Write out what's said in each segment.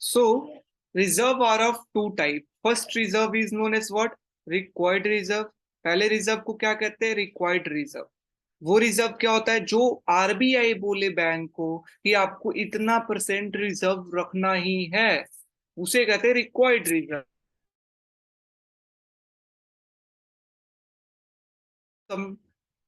So reserve are of two type. First reserve is known as what? Required reserve. पहले reserve को क्या कहते हैं? Required reserve. वो रिजर्व क्या होता है? जो आरबीआई बोले बैंक को कि आपको इतना परसेंट रिजर्व रखना ही है, उसे कहते हैं रिक्वायर्ड रिजर्व।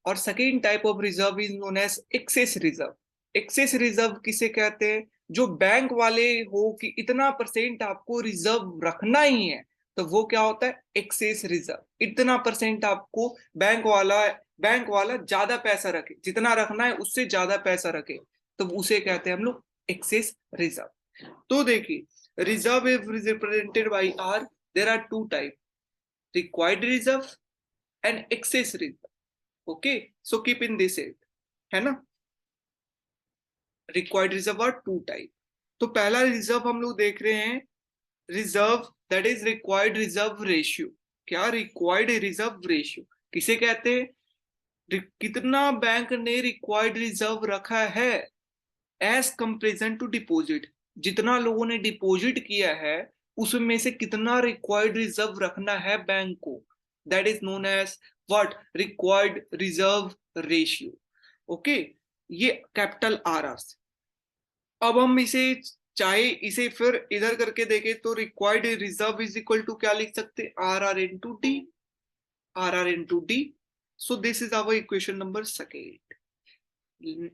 और second type of reserve is known as excess reserve. Excess reserve किसे कहते हैं? जो बैंक वाले हो कि इतना परसेंट आपको रिजर्व रखना ही है, तो वो क्या होता है? Excess reserve. इतना परसेंट आपको बैंक वाला ज्यादा पैसा रखे, जितना रखना है उससे ज्यादा पैसा रखे, तो उसे कहते हैं हम लोग एक्सेस रिजर्व। तो देखिए, reserve is represented by R. There are two type, required reserve and excess reserve. Okay, so keep in this it, है ना। Required reserve are two type. तो पहला रिजर्व हम लोग देख रहे हैं, reserve that is required reserve ratio. क्या? रिक्वायर्ड रिजर्व रेशियो किसे कहते हैं? कितना बैंक ने रिक्वायर्ड रिजर्व रखा है एज कंपेरिजन टू डिपॉजिट। जितना लोगों ने डिपॉजिट किया है उसमें से कितना रिक्वायर्ड रिजर्व रखना है बैंक को, that is known as what? Required reserve ratio. Okay, ये कैपिटल आर आर से। अब हम इसे चाहे इसे फिर इधर करके देखें तो required reserve is equal to क्या लिख सकते? R R into D. R R into D. So this is our equation number second.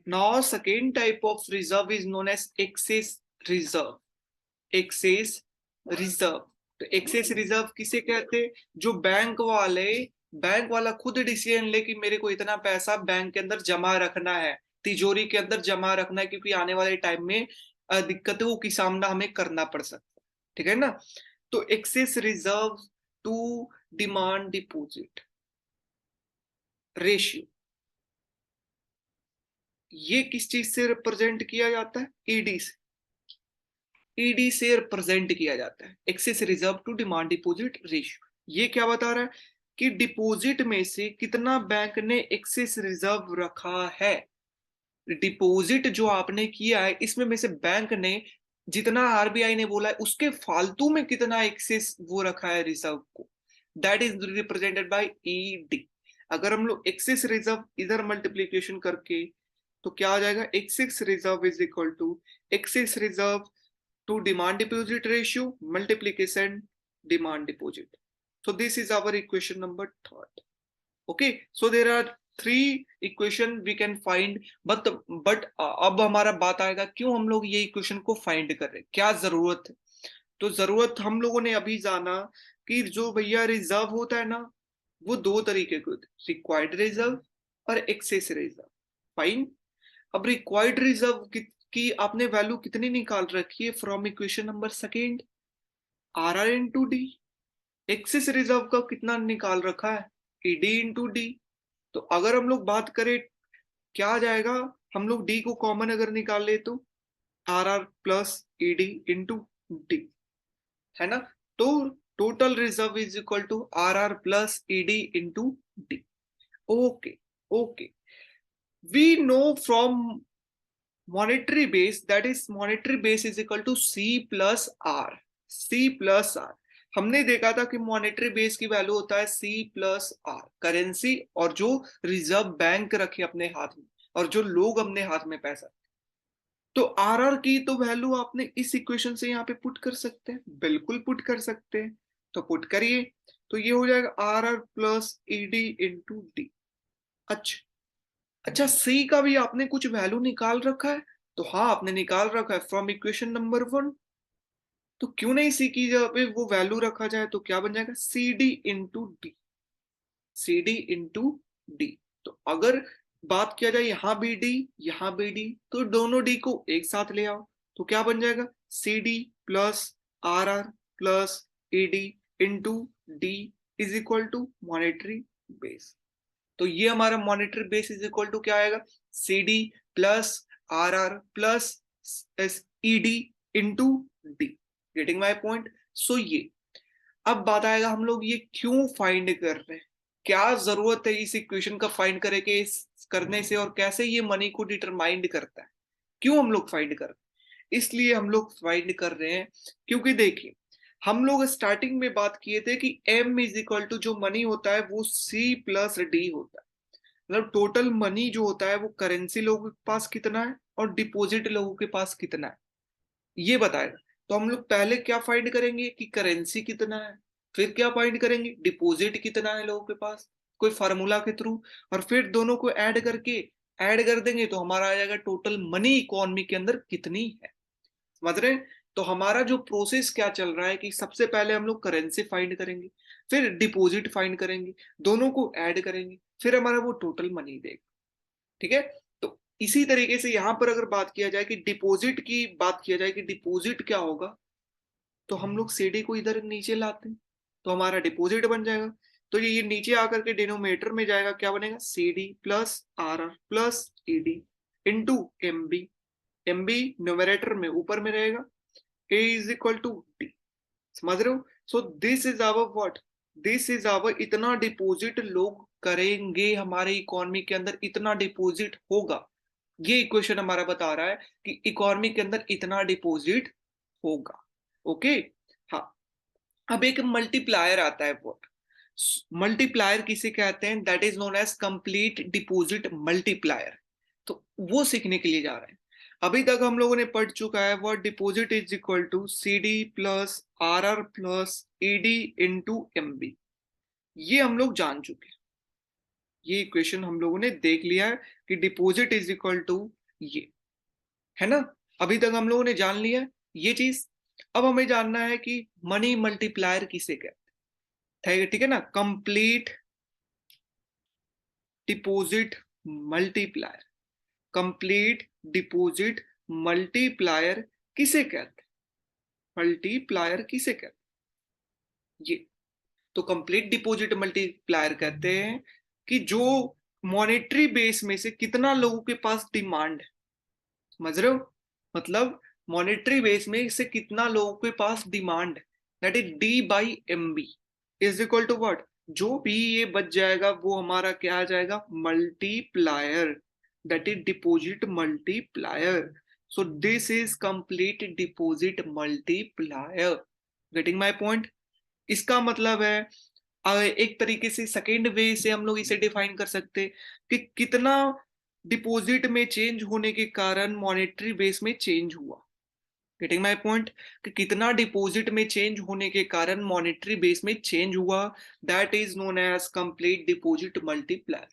Now second type of reserve is known as excess reserve. excess reserve। तो excess reserve किसे कहते हैं? जो bank वाला खुद डिसीजन ले कि मेरे को इतना पैसा बैंक के अंदर जमा रखना है, तिजोरी के अंदर जमा रखना है, क्योंकि आने वाले टाइम में दिक्कतों की सामना हमें करना पड़ सकता है। ठीक है ना। तो excess reserve to demand deposit ratio, ये किस चीज से रिप्रेजेंट किया जाता है? ईडी से। ईडी से रिप्रेजेंट किया जाता है excess reserve to demand deposit ratio. ये क्या बता रहा है कि डिपॉजिट में से कितना बैंक ने एक्सेस रिजर्व रखा है। डिपॉजिट जो आपने किया है इसमें में से बैंक ने जितना आरबीआई ने बोला है उसके फालतू में कितना एक्सेस वो रखा है रिजर्व को, that is represented by ED. अगर हम लोग एक्सेस रिजर्व इधर मल्टीप्लीकेशन करके तो क्या आ जाएगा? Excess reserve is equal to excess reserve to demand deposit ratio multiplication demand deposit. So this is our equation number third. Okay, so there are three equation we can find, but अब हमारा बात आएगा क्यों हम लोग ये equation को find कर रहे हैं, क्या जरूरत है। तो जरूरत हम लोगों ने अभी जाना कि जो भैया रिजर्व होता है ना, वो दो तरीके के होते हैं, रिक्वायर्ड रिजर्व और एक्सेस रिजर्व। फाइन। अब रिक्वायर्ड रिजर्व की आपने वैल्यू कितनी निकाल रखी है from equation number second? R R into D. Excess reserve का कितना निकाल रखा है? ED into D. तो अगर हम लोग बात करें क्या आ जाएगा, हम लोग डी को कॉमन अगर निकाल ले तो R R plus ED into D, है ना। तो total reserve is equal to R R plus ED into D. Okay, okay, we know from monetary base, that is monetary base is equal to C plus R। C plus R हमने देखा था कि monetary base की value होता है C plus R, currency और जो reserve bank रखे अपने हाथ में और जो लोग अपने हाथ में पैसा। तो आर आर की तो वैल्यू आपने इस इक्वेशन से यहाँ पे पुट कर सकते हैं, बिल्कुल पुट कर सकते हैं। तो पुट करिए, तो ये हो जाएगा R R plus ED into D. अच्छा, अच्छा, सी का भी आपने कुछ वैल्यू निकाल रखा है? तो हाँ, आपने निकाल रखा है फ्रॉम इक्वेशन नंबर 1। तो क्यों नहीं सी की जगह पे वो वैल्यू रखा जाए? तो क्या बन जाएगा? C D into D. C D into D. तो अगर बात किया जाए यहाँ बी डी यहाँ बी डी, तो दोनों डी को एक साथ ले आओ तो क्या बन जाएगा? C D plus R R plus E D into D is equal to monetary base. तो ये हमारा monetary base is equal to क्या आएगा? C D plus R R plus E D into D. Getting my point? So ये अब बात आएगा हम लोग ये क्यों फाइंड कर रहे हैं, क्या जरूरत है इस इक्वेशन का फाइंड करने से और कैसे ये मनी को डिटरमाइंड करता है, क्यों हम लोग फाइंड कर रहे हैं। इसलिए हम लोग फाइंड कर रहे हैं, क्योंकि देखिए हम लोग स्टार्टिंग में बात किए थे कि M इज इक्वल टू जो मनी होता है वो C प्लस D होता है, मतलब टोटल मनी जो होता है वो करेंसी लोगों के पास कितना है और डिपॉजिट लोगों के पास कितना है ये बताएगा। तो हम लोग पहले क्या फाइंड करेंगे कि करेंसी कितना है, फिर क्या फाइंड करेंगे डिपॉजिट कितना है लोगों के पास कोई फार्मूला के थ्रू, और फिर दोनों को ऐड कर देंगे तो हमारा आ जाएगा टोटल मनी इकोनॉमी के अंदर कितनी है। समझ रहे हैं? तो हमारा जो प्रोसेस क्या चल रहा है कि सबसे पहले हम लोग करेंसी फाइंड करेंगे, फिर डिपॉजिट फाइंड करेंगे, दोनों को ऐड करेंगे, फिर हमारा वो टोटल मनी देगा। ठीक है? तो इसी तरीके से यहां पर अगर बात किया जाए कि डिपॉजिट की बात किया जाए कि डिपॉजिट क्या होगा, तो हम लोग सीडी को इधर नीचे लाते हैं तो हमारा डिपॉजिट बन जाएगा। तो ये नीचे आकर के डिनोमिनेटर में जाएगा, क्या बनेगा CD plus R R plus ED into MB, MB numerator में ऊपर में रहेगा, A is equal to D. समझ रहे हो? So this is our what, this is our इतना डिपॉजिट लोग करेंगे हमारे इकोनॉमी के अंदर, इतना डिपॉजिट होगा। ये इक्वेशन हमारा बता रहा है कि इकोनॉमी के अंदर इतना डिपॉजिट होगा। ओके, हाँ। अब एक मल्टीप्लायर आता है, व्हाट मल्टीप्लायर किसे कहते हैं, that is known as complete deposit multiplier. तो वो सीखने के लिए जा रहे हैं। अभी तक हम लोगों ने पढ़ चुका है what deposit is equal to C D plus R R plus E D into M B, ये हम लोग जान चुके हैं, ये इक्वेशन हम लोगों ने देख लिया है कि डिपॉजिट इज इक्वल टू ये, है ना? अभी तक हम लोगों ने जान लिया ये चीज। अब हमें जानना है कि मनी मल्टीप्लायर किसे कहते हैं। ठीक है ना? Complete deposit multiplier, complete deposit multiplier किसे कहते हैं, मल्टीप्लायर किसे कहते हैं ये, तो कंप्लीट डिपॉजिट मल्टीप्लायर कहते हैं कि जो मॉनेटरी बेस में से कितना लोगों के पास डिमांड है। समझ रहे हो? मतलब मॉनेटरी बेस में से कितना लोगों के पास डिमांड है, that is D by M B is equal to what, जो भी ये बच जाएगा वो हमारा क्या आ जाएगा, multiplier, that is deposit multiplier. So this is complete deposit multiplier. Getting my point? इसका मतलब है एक तरीके से सेकेंड वे से हम लोग इसे डिफाइन कर सकते हैं कि कितना डिपॉजिट में चेंज होने के कारण मॉनेटरी बेस में चेंज हुआ। Getting my point? कि कितना डिपॉजिट में चेंज होने के कारण मॉनेटरी बेस में चेंज हुआ, that is known as complete deposit multiplier.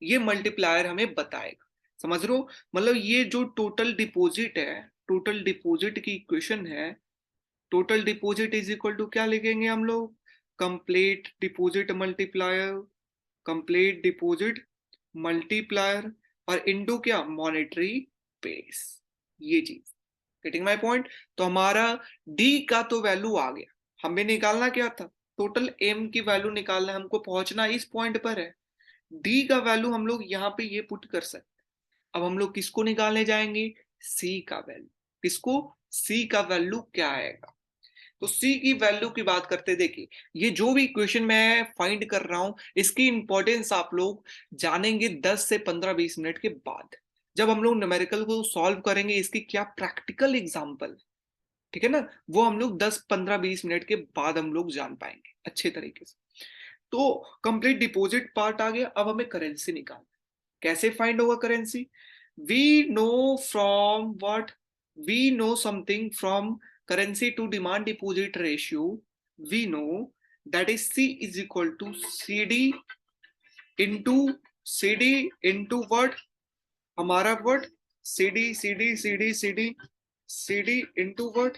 ये मल्टीप्लायर हमें बताएगा। समझ रहे हो? मतलब ये जो टोटल डिपॉजिट है, टोटल डिपॉजिट की इक्वेशन है, total deposit is equal to क्या लिखेंगे हम लोग, complete deposit multiplier, complete deposit multiplier और इनटू क्या, मॉनेटरी बेस, ये चीज। Getting my point? तो हमारा डी का तो वैल्यू आ गया, हमें निकालना क्या था, टोटल एम की वैल्यू निकालना, हमको पहुंचना इस पॉइंट पर है। डी का वैल्यू हम लोग यहाँ पे ये पुट कर सकते। अब हम लोग किसको निकालने जाएंगे, सी का वैल्यू। किसको? सी का वैल्यू क्या आएगा, तो सी की वैल्यू की बात करते देखिए, ये जो भी इक्वेशन मैं फाइंड कर रहा हूं इसकी इंपॉर्टेंस आप लोग जानेंगे 10 से 15-20 मिनट के बाद, जब हम लोग न्यूमेरिकल को सॉल्व करेंगे, इसकी क्या प्रैक्टिकल एग्जांपल, ठीक है ना, वो हम लोग 10-15-20 मिनट के बाद हम लोग जान पाएंगे अच्छे तरीके से। तो कंप्लीट डिपॉजिट पार्ट आ गया, अब हमें करेंसी निकालना। कैसे फाइंड होगा currency, we know from what, we know something from currency to demand deposit ratio, we know that is C is equal to CD into what, हमारा what, CD into what,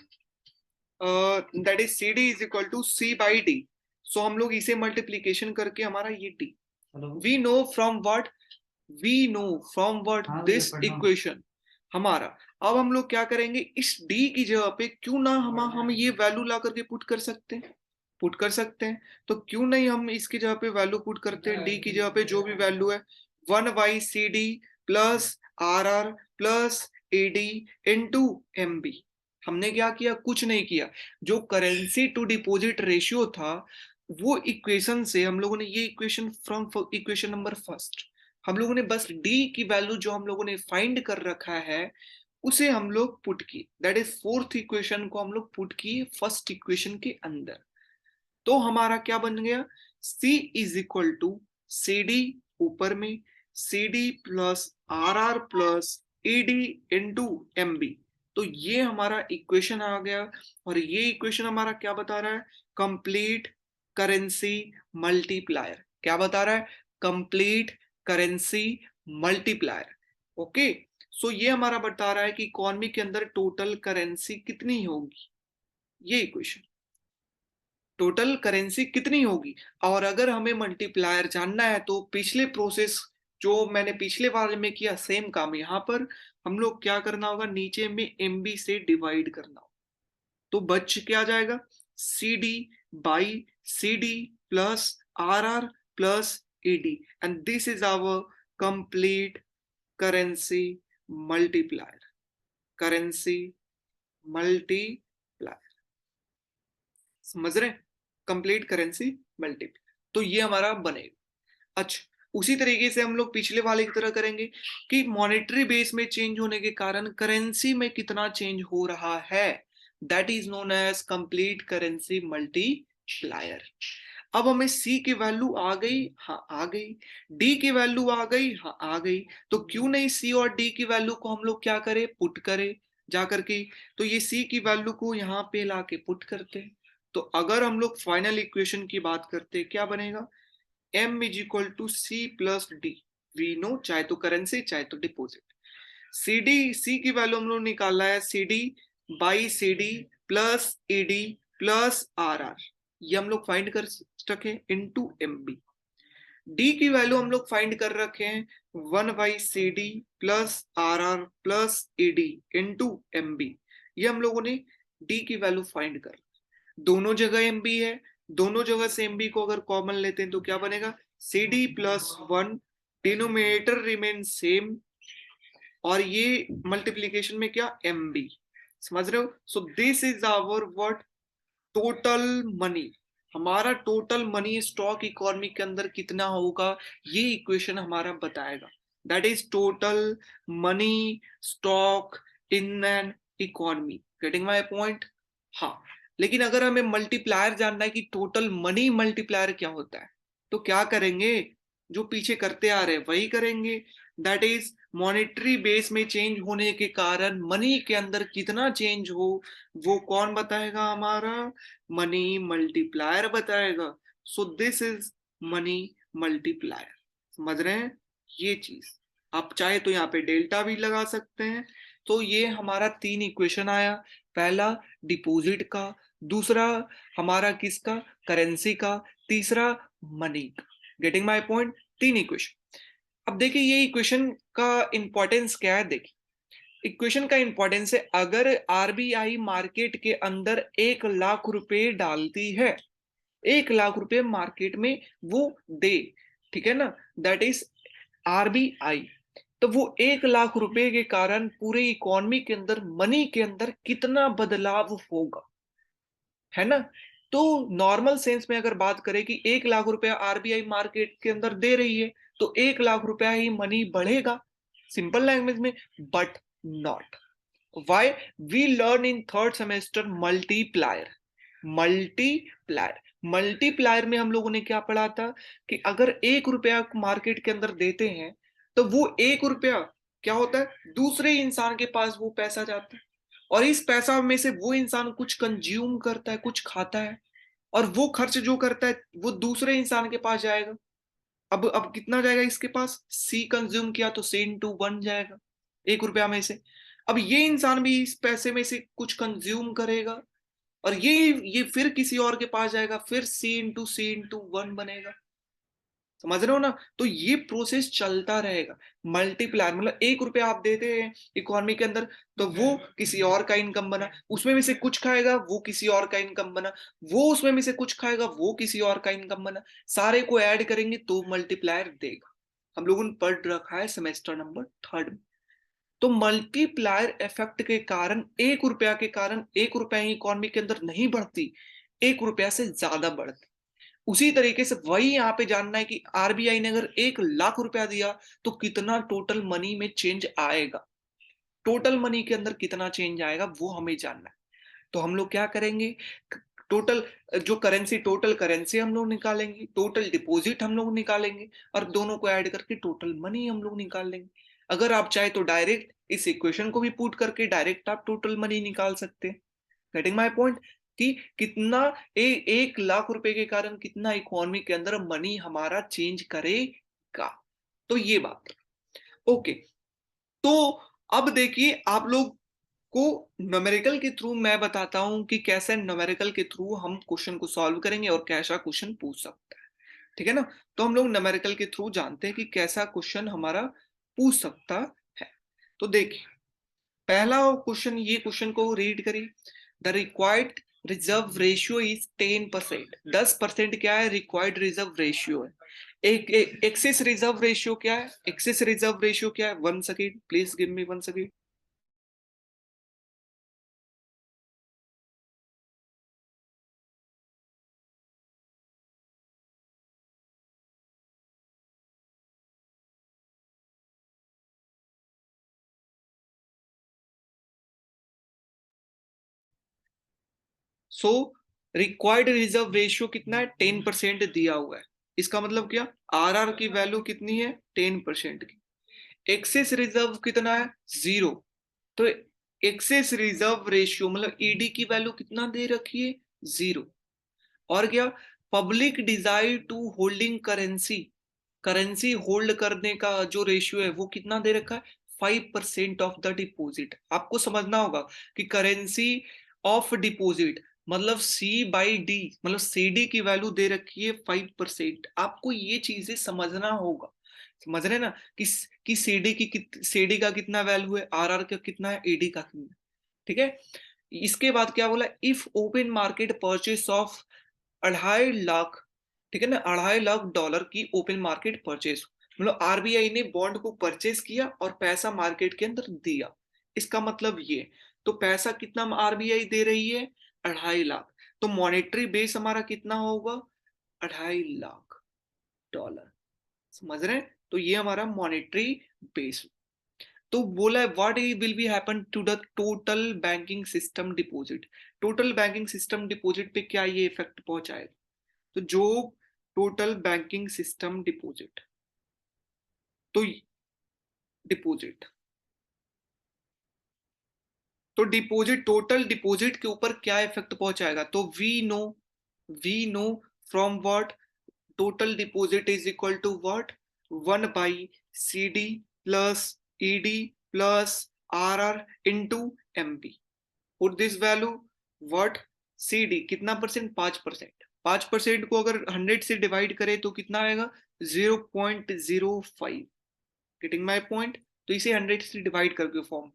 that is CD is equal to C by D। so हम लोग इसे multiplication करके हमारा ये D, we know from what, we know from what this equation हमारा। अब हम लोग क्या करेंगे, इस डी की जगह पे क्यों ना हम ये वैल्यू ला करके पुट कर सकते हैं, पुट कर सकते हैं। तो क्यों नहीं हम इसकी जगह पे वैल्यू पुट करते हैं, डी की जगह पे जो भी वैल्यू है 1/CD plus R R plus E D into M B. हमने क्या किया, कुछ नहीं किया, जो करेंसी टू डिपॉजिट रेशियो था वो इक्वेशन से हम लोगों ने ये equation from equation number first, हम लोगों ने बस डी की वैल्यू जो हम लोगों ने फाइंड कर रखा है उसे हम लोग पुट किए, दैट इज फोर्थ इक्वेशन को हम लोग पुट किए फर्स्ट इक्वेशन के अंदर। तो हमारा क्या बन गया, C is equal to C D, ऊपर में C D plus R R plus E D into M B. तो ये हमारा इक्वेशन आ गया, और ये इक्वेशन हमारा क्या बता रहा है, कंप्लीट करेंसी मल्टीप्लायर। क्या बता रहा है, कंप्लीट करेंसी मल्टीप्लायर। ओके, सो ये हमारा बता रहा है कि इकोनॉमी के अंदर टोटल करेंसी कितनी होगी, ये इक्वेशन, टोटल करेंसी कितनी होगी। और अगर हमें मल्टीप्लायर जानना है तो पिछले प्रोसेस जो मैंने पिछले बार में किया सेम काम यहाँ पर हम लोग क्या करना होगा, नीचे में एमबी से डिवाइड करना होगा। तो बच क्या जाएगा, C D by C D plus R R plus E D, and this is our complete currency multiplier, currency multiplier. समझ रहे, कंप्लीट करेंसी मल्टीप्लायर, तो ये हमारा बनेगा। अच्छा, उसी तरीके से हम लोग पिछले वाले की तरह करेंगे कि मॉनेटरी बेस में चेंज होने के कारण करेंसी में कितना चेंज हो रहा है, that is known as complete currency multiplier. अब हमें C की वैल्यू आ गई, हाँ आ गई, D की वैल्यू आ गई, हाँ आ गई, तो क्यों नहीं C और D की वैल्यू को हम लोग क्या करें, पुट करें जा करके। तो ये C की वैल्यू को यहाँ पे लाके पुट करते हैं। तो अगर हम लोग फाइनल इक्वेशन की बात करते हैं, क्या बनेगा, M is equal to C plus D, we know, चाहे तो करेंसी चाहे तो डिपोजिट। सी की वैल्यू हम लोग निकालना है, C D by C D plus E D plus R R, ये हम लोग फाइंड कर रखे इनटू एम बी। डी की वैल्यू हम लोग फाइंड कर रखे हैं 1/CD plus R R plus E D into M B, ये हम लोगों ने डी की वैल्यू फाइंड कर, दोनों जगह एम बी है, दोनों जगह से एम बी को अगर कॉमन लेते हैं तो क्या बनेगा, C D plus 1, denominator remain same, और ये मल्टीप्लीकेशन में क्या, एम बी। समझ रहे हो, so this is our what, total money. हमारा टोटल मनी स्टॉक इकोनॉमी के अंदर कितना होगा, ये इक्वेशन हमारा बताएगा, that is total money stock in an economy. Getting my point, हाँ। लेकिन अगर हमें मल्टीप्लायर जानना है कि टोटल मनी मल्टीप्लायर क्या होता है, तो क्या करेंगे, जो पीछे करते आ रहे हैं वही करेंगे, दैट इज मॉनेटरी बेस में चेंज होने के कारण मनी के अंदर कितना चेंज हो, वो कौन बताएगा, हमारा मनी मल्टीप्लायर बताएगा। सो दिस इज मनी मल्टीप्लायर। समझ रहे हैं ये चीज, आप चाहे तो यहाँ पे डेल्टा भी लगा सकते हैं। तो ये हमारा 3 इक्वेशन आया, पहला डिपॉजिट का, दूसरा हमारा किसका, करेंसी का, तीसरा मनी का। Getting my point, 3 equation. अब देखिए ये इक्वेशन का इंपॉर्टेंस क्या है, देखिए इक्वेशन का इंपॉर्टेंस है, अगर आरबीआई मार्केट के अंदर 1 लाख रुपए डालती है, 1 लाख रुपए मार्केट में वो दे, ठीक है ना, दैट इज आरबीआई, तो वो 1 लाख रुपए के कारण पूरे इकोनॉमी के अंदर मनी के अंदर कितना बदलाव होगा, है ना। तो नॉर्मल सेंस में अगर बात करें कि 1 लाख रुपया आरबीआई मार्केट के अंदर दे रही है, तो 1 लाख रुपया ही मनी बढ़ेगा, सिंपल लैंग्वेज में, but not. Why, we learn in third semester multiplier. Multiplier, multiplier में हम लोगों ने क्या पढ़ा था कि अगर 1 रुपया मार्केट के अंदर देते हैं तो वो 1 रुपया क्या होता है, दूसरे इंसान के पास वो पैसा जाता है, और इस पैसा में से वो इंसान कुछ कंज्यूम करता है, कुछ खाता है, और वो खर्च जो करता है वो दूसरे इंसान के पास जाएगा। अब कितना जाएगा इसके पास, सी कंज्यूम किया तो सी इंटू 1 जाएगा 1 रुपया में से। अब ये इंसान भी इस पैसे में से कुछ कंज्यूम करेगा, और ये फिर किसी और के पास जाएगा, फिर सी इंटू 1 बनेगा। समझ रहे हो ना, तो ये प्रोसेस चलता रहेगा। मल्टीप्लायर मतलब 1 रुपया आप देते हैं इकोनॉमी के अंदर, तो वो किसी और का इनकम बना, उसमें में से कुछ खाएगा वो किसी और का इनकम बना, वो उसमें में से कुछ खाएगा वो किसी और का इनकम बना, सारे को ऐड करेंगे तो मल्टीप्लायर देगा। हम लोगों ने पढ़ रखा है सेमेस्टर नंबर 3 में। तो मल्टीप्लायर इफेक्ट के कारण 1 रुपया के कारण 1 रुपया ही इकोनॉमी के अंदर नहीं बढ़ती, 1 रुपया से ज्यादा बढ़ती। उसी तरीके से वही यहाँ पे जानना है कि आरबीआई ने अगर 1 लाख रुपया दिया तो कितना टोटल मनी में चेंज आएगा। टोटल मनी के अंदर कितना चेंज आएगा वो हमें जानना है। तो हम लोग क्या करेंगे, टोटल जो करेंसी, टोटल करेंसी हम लोग निकालेंगे, टोटल डिपॉजिट हम लोग निकालेंगे, और दोनों को ऐड करके टोटल मनी हम लोग निकाल लेंगे। अगर आप चाहे तो डायरेक्ट इस इक्वेशन को भी पुट करके डायरेक्ट आप टोटल मनी निकाल सकते हैं। गेटिंग माय पॉइंट, कि कितना 1 लाख रुपए के कारण कितना इकोनॉमी के अंदर मनी हमारा चेंज करेगा। तो ये बात, ओके। तो अब देखिए, आप लोग को न्यूमेरिकल के थ्रू मैं बताता हूं कि कैसे न्यूमेरिकल के थ्रू हम क्वेश्चन को सॉल्व करेंगे और कैसा क्वेश्चन पूछ सकता है, ठीक है ना। तो हम लोग न्यूमेरिकल के थ्रू जानते हैं कि कैसा क्वेश्चन हमारा पूछ सकता है। तो देखिए, पहला क्वेश्चन, ये क्वेश्चन को रीड करिए। The required reserve ratio is 10%। 10% क्या है, रिक्वायर्ड रिजर्व रेशियो है। एक एक्सेस रिजर्व रेशियो क्या है, एक्सेस रिजर्व रेशियो क्या है, 1 second please give me 1 second. So required reserve ratio कितना है, 10% दिया हुआ है। इसका मतलब क्या, आरआर की वैल्यू कितनी है, 10% की। एक्सेस रिजर्व कितना है, 0। तो एक्सेस रिजर्व रेशियो मतलब ईडी की वैल्यू कितना दे रखी है, 0। और क्या, public desire to holding currency, currency hold करने का जो रेशियो है वो कितना दे रखा है, 5% ऑफ द डिपॉजिट। आपको समझना होगा कि करेंसी ऑफ डिपॉजिट मतलब C/D, मतलब CD की वैल्यू दे रखी है 5%। आपको ये चीजें समझना होगा, समझ रहे ना, कि CD का कितना वैल्यू है, RR का कितना है, AD का कितना है, ठीक है। इसके बाद क्या बोला, if open market purchase of 2.5 lakh, ठीक है ना, $2.5 लाख की ओपन मार्केट परचेस, मतलब आरबीआई ने बॉन्ड को परचेस किया और पैसा मार्केट के अंदर दिया। इसका मतलब ये, तो पैसा कितना आरबीआई दे रही है, 2.5 लाख। तो मॉनेटरी बेस हमारा कितना होगा, $2.5 लाख। समझ रहे हैं, तो ये हमारा मॉनेटरी बेस। तो बोला है what will be happen to the total banking system deposit, total banking system deposit पे क्या ये इफेक्ट पहुंचाएगा। तो जो टोटल बैंकिंग सिस्टम डिपॉजिट, तो डिपॉजिट, तो डिपॉजिट, टोटल डिपॉजिट के ऊपर क्या इफेक्ट पहुंचाएगा। तो we know from what, total deposit is equal to what, 1/CD plus ED plus RR into MP। Put this value, what, CD कितना percent, 5%। 5% को अगर 100 से डिवाइड करें तो कितना आएगा, 0.05। Getting my point. तो इसे 100 से डिवाइड करके फॉर्म,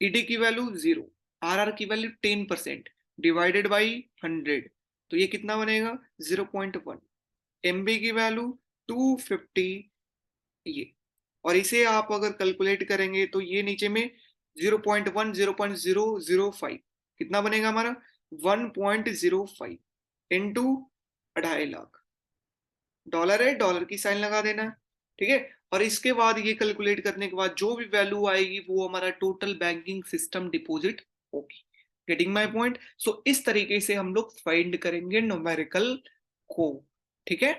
ईडी की वैल्यू 0, आरआर की वैल्यू 10% डिवाइडेड बाई 100, तो ये कितना बनेगा, 0.1। एमबी की वैल्यू 250, ये, और इसे आप अगर कैलकुलेट करेंगे तो ये नीचे में 0.1, 0.005 कितना बनेगा हमारा, 1.05 इंटू 2.5 लाख। डॉलर है, डॉलर की साइन लगा देना है, ठीक है। और इसके बाद ये कैलकुलेट करने के बाद जो भी वैल्यू आएगी वो हमारा टोटल बैंकिंग सिस्टम डिपॉजिट होगी। Getting my point. सो इस तरीके से हम लोग फाइंड करेंगे न्यूमेरिकल को, ठीक है।